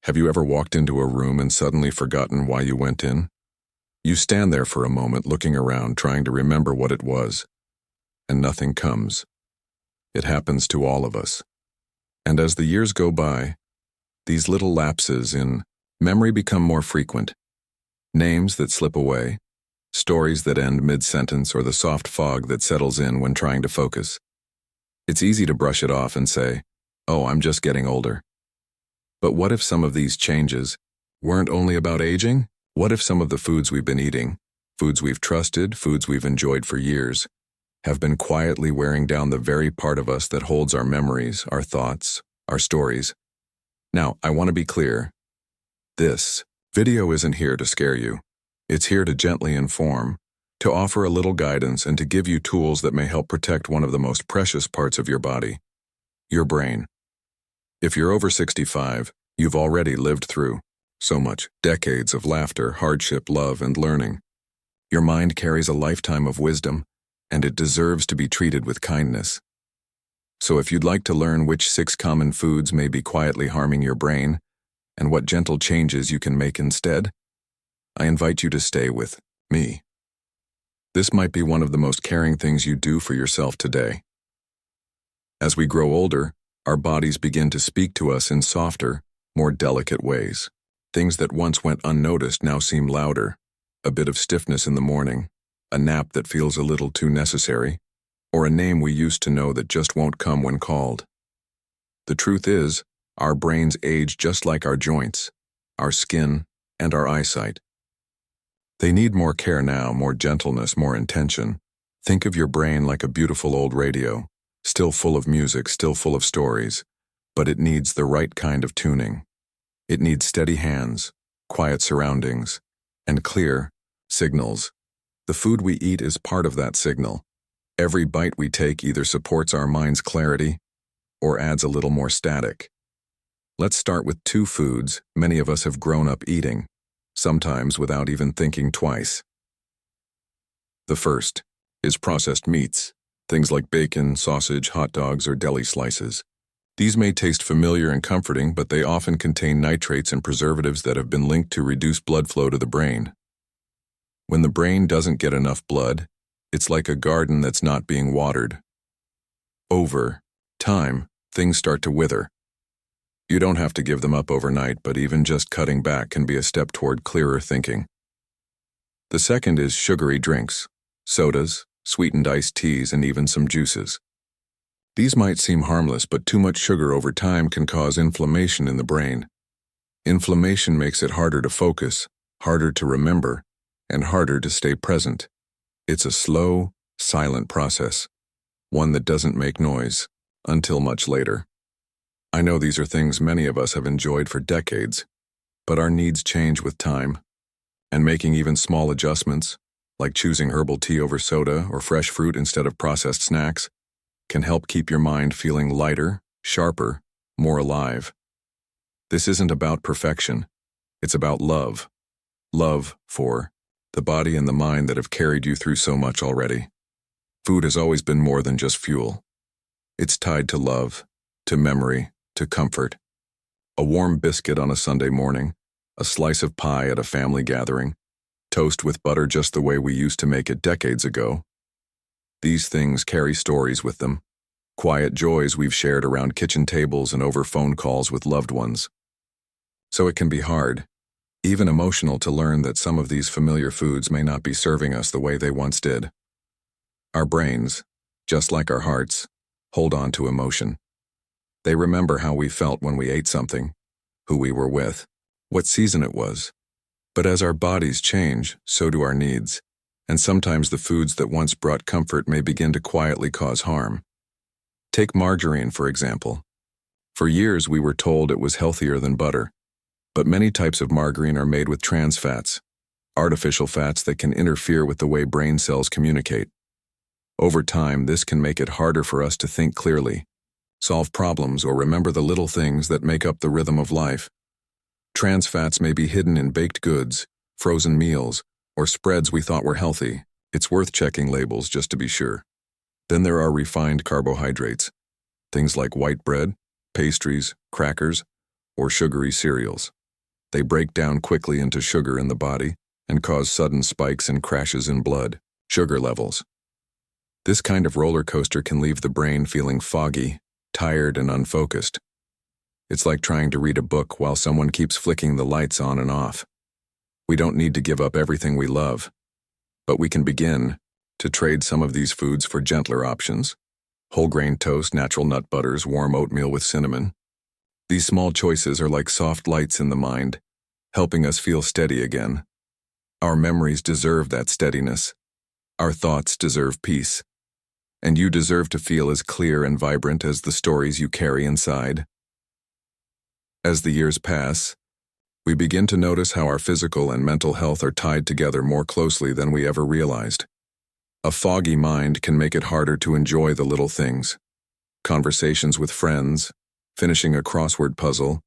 Have you ever walked into a room and suddenly forgotten why you went in? You stand there for a moment looking around trying to remember what it was, and nothing comes. It happens to all of us. And as the years go by, these little lapses in memory become more frequent. Names that slip away, stories that end mid-sentence, or the soft fog that settles in when trying to focus. It's easy to brush it off and say, "Oh, I'm just getting older." But what if some of these changes weren't only about aging? What if some of the foods we've been eating, foods we've trusted, foods we've enjoyed for years, have been quietly wearing down the very part of us that holds our memories, our thoughts, our stories? Now, I want to be clear. This video isn't here to scare you. It's here to gently inform, to offer a little guidance, and to give you tools that may help protect one of the most precious parts of your body, your brain. If you're over 65, you've already lived through so much, decades of laughter, hardship, love, and learning. Your mind carries a lifetime of wisdom, and it deserves to be treated with kindness. So if you'd like to learn which 6 common foods may be quietly harming your brain, and what gentle changes you can make instead, I invite you to stay with me. This might be one of the most caring things you do for yourself today. As we grow older, our bodies begin to speak to us in softer, more delicate ways. Things that once went unnoticed now seem louder. A bit of stiffness in the morning, a nap that feels a little too necessary, or a name we used to know that just won't come when called. The truth is, our brains age just like our joints, our skin, and our eyesight. They need more care now, more gentleness, more intention. Think of your brain like a beautiful old radio, still full of music, still full of stories, but it needs the right kind of tuning. It needs steady hands, quiet surroundings, and clear signals. The food we eat is part of that signal. Every bite we take either supports our mind's clarity or adds a little more static. Let's start with 2 foods many of us have grown up eating, sometimes without even thinking twice. The first is processed meats, things like bacon, sausage, hot dogs, or deli slices. These may taste familiar and comforting, but they often contain nitrates and preservatives that have been linked to reduced blood flow to the brain. When the brain doesn't get enough blood, it's like a garden that's not being watered. Over time, things start to wither. You don't have to give them up overnight, but even just cutting back can be a step toward clearer thinking. The second is sugary drinks, sodas, sweetened iced teas, and even some juices. These might seem harmless, but too much sugar over time can cause inflammation in the brain. Inflammation makes it harder to focus, harder to remember, and harder to stay present. It's a slow, silent process, one that doesn't make noise until much later. I know these are things many of us have enjoyed for decades, but our needs change with time, and making even small adjustments, like choosing herbal tea over soda or fresh fruit instead of processed snacks, can help keep your mind feeling lighter, sharper, more alive. This isn't about perfection. It's about love. Love for the body and the mind that have carried you through so much already. Food has always been more than just fuel. It's tied to love, to memory, to comfort. A warm biscuit on a Sunday morning, a slice of pie at a family gathering, toast with butter just the way we used to make it decades ago. These things carry stories with them, quiet joys we've shared around kitchen tables and over phone calls with loved ones. So it can be hard, even emotional, to learn that some of these familiar foods may not be serving us the way they once did. Our brains, just like our hearts, hold on to emotion. They remember how we felt when we ate something, who we were with, what season it was. But as our bodies change, so do our needs, and sometimes the foods that once brought comfort may begin to quietly cause harm. Take margarine, for example. For years we were told it was healthier than butter, but many types of margarine are made with trans fats, artificial fats that can interfere with the way brain cells communicate. Over time, this can make it harder for us to think clearly, solve problems, or remember the little things that make up the rhythm of life. Trans fats may be hidden in baked goods, frozen meals, or spreads we thought were healthy. It's worth checking labels just to be sure. Then there are refined carbohydrates, things like white bread, pastries, crackers, or sugary cereals. They break down quickly into sugar in the body and cause sudden spikes and crashes in blood, sugar levels. This kind of roller coaster can leave the brain feeling foggy, tired, and unfocused. It's like trying to read a book while someone keeps flicking the lights on and off. We don't need to give up everything we love, but we can begin to trade some of these foods for gentler options. Whole grain toast, natural nut butters, warm oatmeal with cinnamon. These small choices are like soft lights in the mind, helping us feel steady again. Our memories deserve that steadiness. Our thoughts deserve peace. And you deserve to feel as clear and vibrant as the stories you carry inside. As the years pass, we begin to notice how our physical and mental health are tied together more closely than we ever realized. A foggy mind can make it harder to enjoy the little things. Conversations with friends, finishing a crossword puzzle,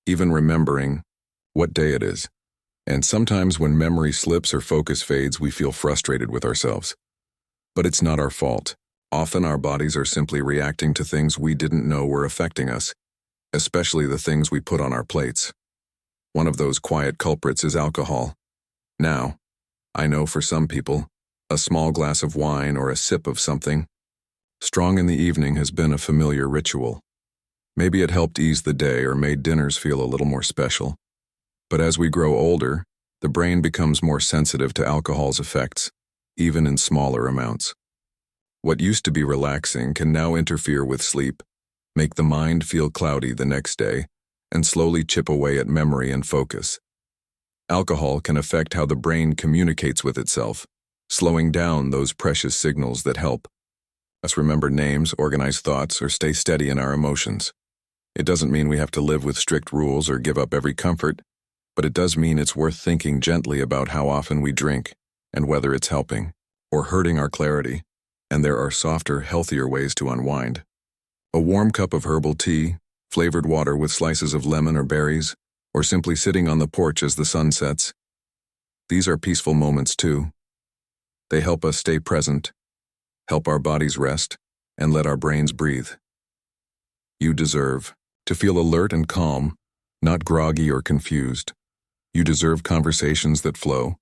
even remembering what day it is. And sometimes when memory slips or focus fades, we feel frustrated with ourselves. But it's not our fault. Often our bodies are simply reacting to things we didn't know were affecting us, especially the things we put on our plates. One of those quiet culprits is alcohol. Now, I know for some people, a small glass of wine or a sip of something strong in the evening has been a familiar ritual. Maybe it helped ease the day or made dinners feel a little more special. But as we grow older, the brain becomes more sensitive to alcohol's effects, even in smaller amounts. What used to be relaxing can now interfere with sleep, make the mind feel cloudy the next day, and slowly chip away at memory and focus. Alcohol can affect how the brain communicates with itself, slowing down those precious signals that help us remember names, organize thoughts, or stay steady in our emotions. It doesn't mean we have to live with strict rules or give up every comfort, but it does mean it's worth thinking gently about how often we drink and whether it's helping or hurting our clarity. And there are softer, healthier ways to unwind. A warm cup of herbal tea, flavored water with slices of lemon or berries, or simply sitting on the porch as the sun sets. These are peaceful moments too. They help us stay present, help our bodies rest, and let our brains breathe. You deserve to feel alert and calm, not groggy or confused. You deserve conversations that flow,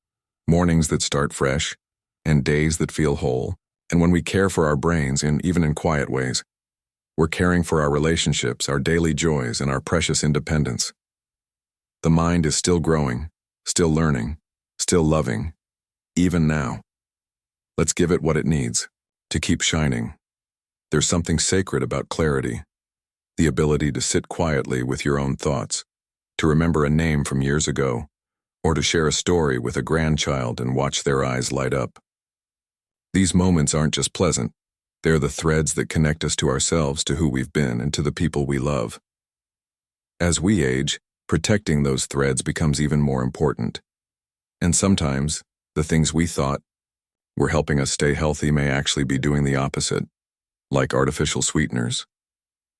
mornings that start fresh, and days that feel whole. And when we care for our brains, and even in quiet ways, we're caring for our relationships, our daily joys, and our precious independence. The mind is still growing, still learning, still loving, even now. Let's give it what it needs to keep shining. There's something sacred about clarity, the ability to sit quietly with your own thoughts, to remember a name from years ago, or to share a story with a grandchild and watch their eyes light up. These moments aren't just pleasant, they're the threads that connect us to ourselves, to who we've been, and to the people we love. As we age, protecting those threads becomes even more important. And sometimes, the things we thought were helping us stay healthy may actually be doing the opposite, like artificial sweeteners.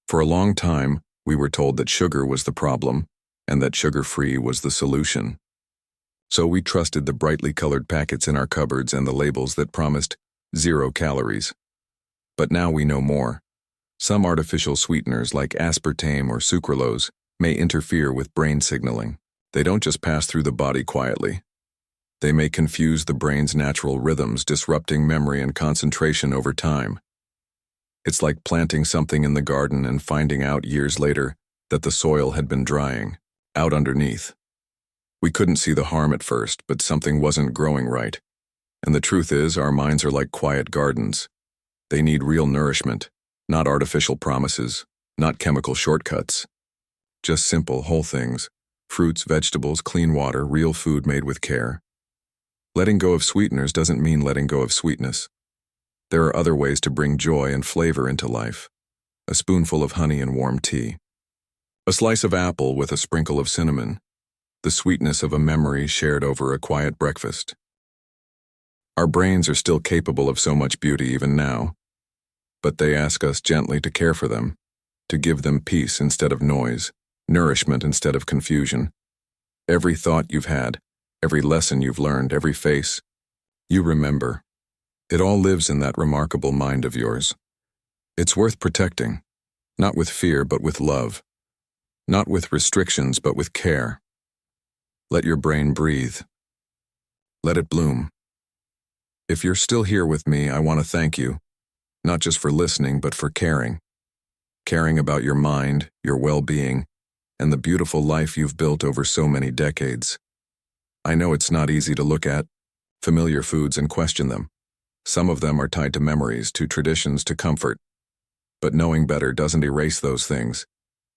For a long time, we were told that sugar was the problem and that sugar-free was the solution. So we trusted the brightly colored packets in our cupboards and the labels that promised 0 calories. But now we know more. Some artificial sweeteners like aspartame or sucralose may interfere with brain signaling. They don't just pass through the body quietly. They may confuse the brain's natural rhythms, disrupting memory and concentration over time. It's like planting something in the garden and finding out years later that the soil had been drying out underneath. We couldn't see the harm at first, but something wasn't growing right. And the truth is, our minds are like quiet gardens. They need real nourishment, not artificial promises, not chemical shortcuts. Just simple, whole things: fruits, vegetables, clean water, real food made with care. Letting go of sweeteners doesn't mean letting go of sweetness. There are other ways to bring joy and flavor into life. A spoonful of honey and warm tea. A slice of apple with a sprinkle of cinnamon. The sweetness of a memory shared over a quiet breakfast. Our brains are still capable of so much beauty even now, but they ask us gently to care for them, to give them peace instead of noise, nourishment instead of confusion. Every thought you've had, every lesson you've learned, every face you remember, it all lives in that remarkable mind of yours. It's worth protecting, not with fear but with love, not with restrictions but with care. Let your brain breathe. Let it bloom. If you're still here with me, I want to thank you, not just for listening, but for caring. Caring about your mind, your well-being, and the beautiful life you've built over so many decades. I know it's not easy to look at familiar foods and question them. Some of them are tied to memories, to traditions, to comfort. But knowing better doesn't erase those things.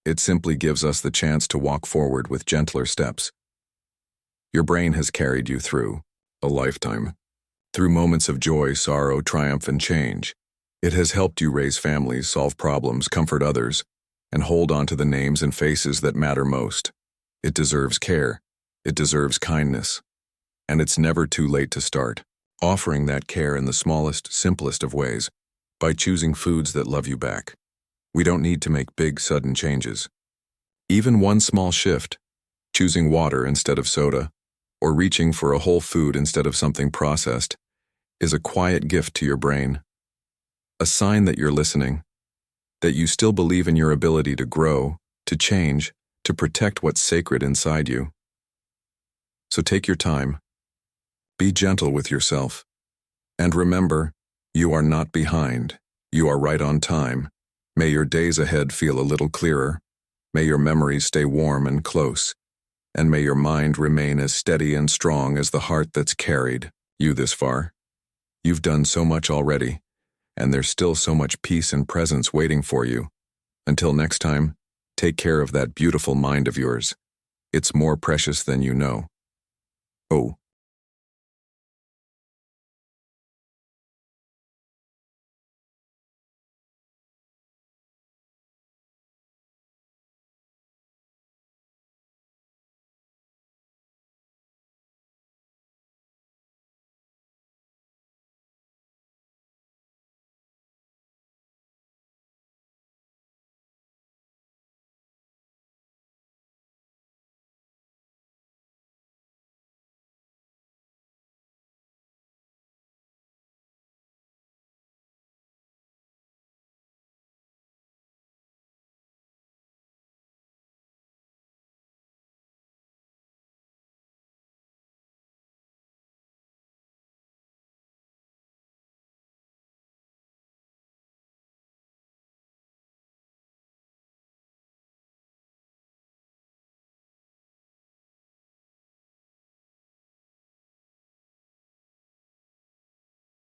It simply gives us the chance to walk forward with gentler steps. Your brain has carried you through a lifetime, through moments of joy, sorrow, triumph, and change. It has helped you raise families, solve problems, comfort others, and hold on to the names and faces that matter most. It deserves care. It deserves kindness. And it's never too late to start, offering that care in the smallest, simplest of ways, by choosing foods that love you back. We don't need to make big, sudden changes. Even one small shift, choosing water instead of soda, or reaching for a whole food instead of something processed, is a quiet gift to your brain. A sign that you're listening, that you still believe in your ability to grow, to change, to protect what's sacred inside you. So take your time. Be gentle with yourself. And remember, you are not behind. You are right on time. May your days ahead feel a little clearer. May your memories stay warm and close. And may your mind remain as steady and strong as the heart that's carried you this far. You've done so much already, and there's still so much peace and presence waiting for you. Until next time, take care of that beautiful mind of yours. It's more precious than you know. Oh,